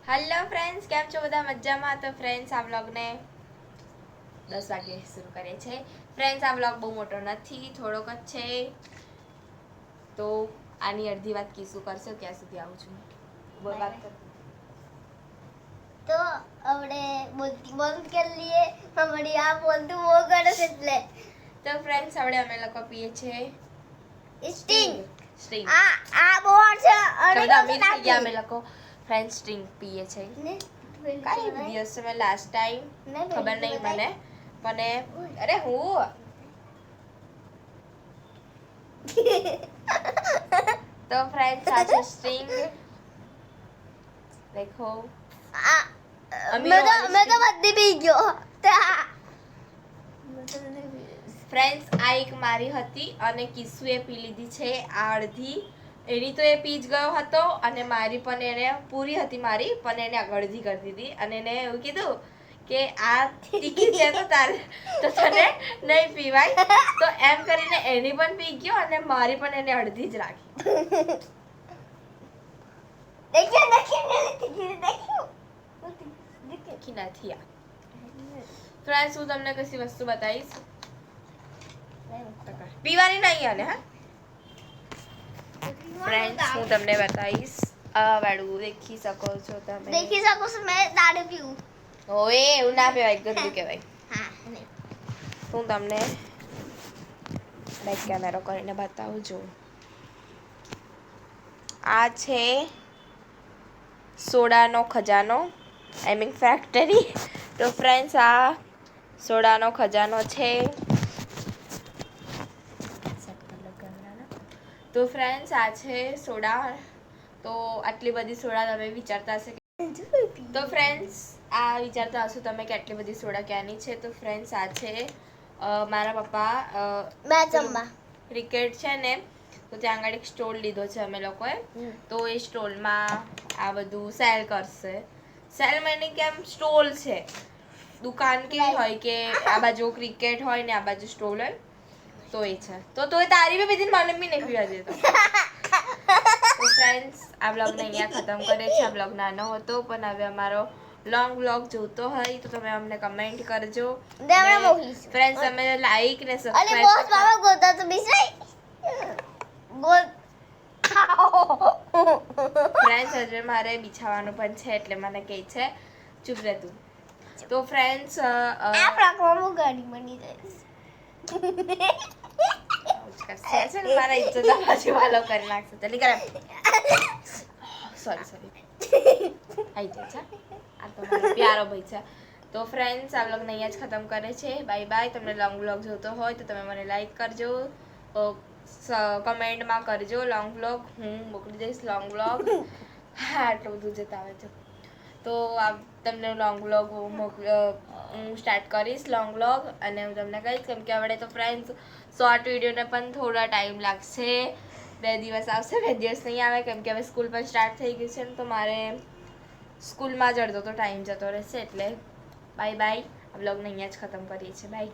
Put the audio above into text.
Hello friends, કેમ છો બધા? મજામાં? તો ફ્રેન્ડ્સ, આ વ્લોગને 10 વાગે શરૂ કરે છે. ફ્રેન્ડ્સ, આ વ્લોગ બહુ મોટો નથી, થોડોક જ છે. તો આની અડધી વાત કીસુ કરશે. ક્યાં સુધી આવું છું બોલ વાત કર. તો આપણે બોલતી બંધ કરી લઈએ. હમણાં આ બોલતું બહુ કરે છે એટલે. તો ફ્રેન્ડ્સ, આપણે અમે લોકો પીએ છીએ સ્ટિંગ. સ્ટિંગ. આ બોર્ડ છે અને બધા અમીર થઈ ગયા અમે લોકો. ફ્રેન્ડ્સ, સ્ટિંગ પીએ છે. કઈ દિવસ મેં લાસ્ટ ટાઈમ ખબર નહીં મને અરે હું તો ફ્રેન્ડ્સ, આ છે સ્ટિંગ. દેખો મેં તો બધી પી ગયો. ફ્રેન્ડ્સ, આ એક મારી હતી અને કિસ્સુએ પી લીધી છે આ અડધી. એની તો એ પી જ ગયો હતો અને મારી પણ એને પૂરી હતી મારી, પણ એને અડધી કરી દીધી અને એને એવું કીધું કે આ તીખી છે તો તારે તો તને નહીં પીવાય. તો એમ કરીને એની પણ પી ગયો અને મારી પણ એને અડધી જ રાખી. તીખી નથી આ. ફ્રેન્ડ્સ, હું તમને કશી વસ્તુ બતાવીશ. પીવાની નહીં આને. હા ફ્રેન્ડ્સ, હું તમને બતાવીશ. આ વાળું દેખી શકો છો તમે. દેખી શકો છો મેં દારૂ પીવું. ઓએ એવું ના કહેવાય, ગંદુ કહેવાય. હા. હું તમને બેક કેમેરો કરીને બતાવું છું. આ છે સોડાનો ખજાનો, આઈ મીન ફેક્ટરી. તો ફ્રેન્ડ્સ, આ સોડાનો ખજાનો છે. તો ફ્રેન્ડ્સ, આ છે સોડા. તો આટલી બધી સોડા તમે વિચારતા હશે. તો ફ્રેન્ડ્સ, આ વિચારતા હશો તમે કે આટલી બધી સોડા ક્યાંની છે. તો ફ્રેન્ડ્સ, આ છે મારા પપ્પા ક્રિકેટ છે ને, તો ત્યાં આગળ એક સ્ટોલ લીધો છે અમે લોકોએ. તો એ સ્ટોલમાં આ બધું સેલ કરશે. સેલ મને કેમ સ્ટોલ છે, દુકાન કેવી હોય કે આ બાજુ ક્રિકેટ હોય ને આ બાજુ સ્ટોલ હોય, તો એ છે. તો એ તારી બી બીજી મને બી નહીં પીવા દેતો. તો ફ્રેન્ડ્સ, આ બ્લોગને અહીંયા ખતમ કરે છે. આ બ્લોગ નાનો હતો, પણ હવે અમારો લોંગ બ્લોગ જોતો હોય તો તમે અમને કમેન્ટ કરજો. ફ્રેન્ડ્સ, અમે લાઈક ને સબસ્ક્રાઇબ ફ્રેન્ડ્સ, હજુ મારે બિછાવાનું પણ છે એટલે મને કહે છે ચૂપ રહે તું. તો ફ્રેન્ડ્સ, ગાડી બની મારા ઇજ્જત પાછી વાલો કરી નાખશે. જલ્દી કરે. સોરી આઈ જાય છે. આ તો મારો પ્યારો ભાઈ છે. તો ફ્રેન્ડ્સ, આ વ્લોગને અહીંયા જ ખતમ કરે છે. Bye bye. તમને લોંગ વ્લોગ જોતો હોય તો તમે મને લાઈક કરજો, કમેન્ટમાં કરજો લોંગ વ્લોગ. હું મોકલી દઈશ લોંગ વ્લોગ. હા, આટલું બધું જતા આવે છે. તો તમને લોંગ વ્લોગ હું સ્ટાર્ટ કરીશ લોંગ વ્લોગ, અને હું તમને કહીશ કેમ કે હવે તો ફ્રેન્ડ્સ શોર્ટ વિડીયોને પણ થોડા ટાઈમ લાગશે. 2 દિવસ આવશે, 2 દિવસ નહીં આવે, કેમ કે હવે સ્કૂલ પણ સ્ટાર્ટ થઈ ગઈ છે ને, તો મારે સ્કૂલમાં જ અડધો તો ટાઈમ જતો રહેશે. એટલે બાય બાય. આ વ્લોગને અહીંયા જ ખતમ કરીએ છીએ. બાય.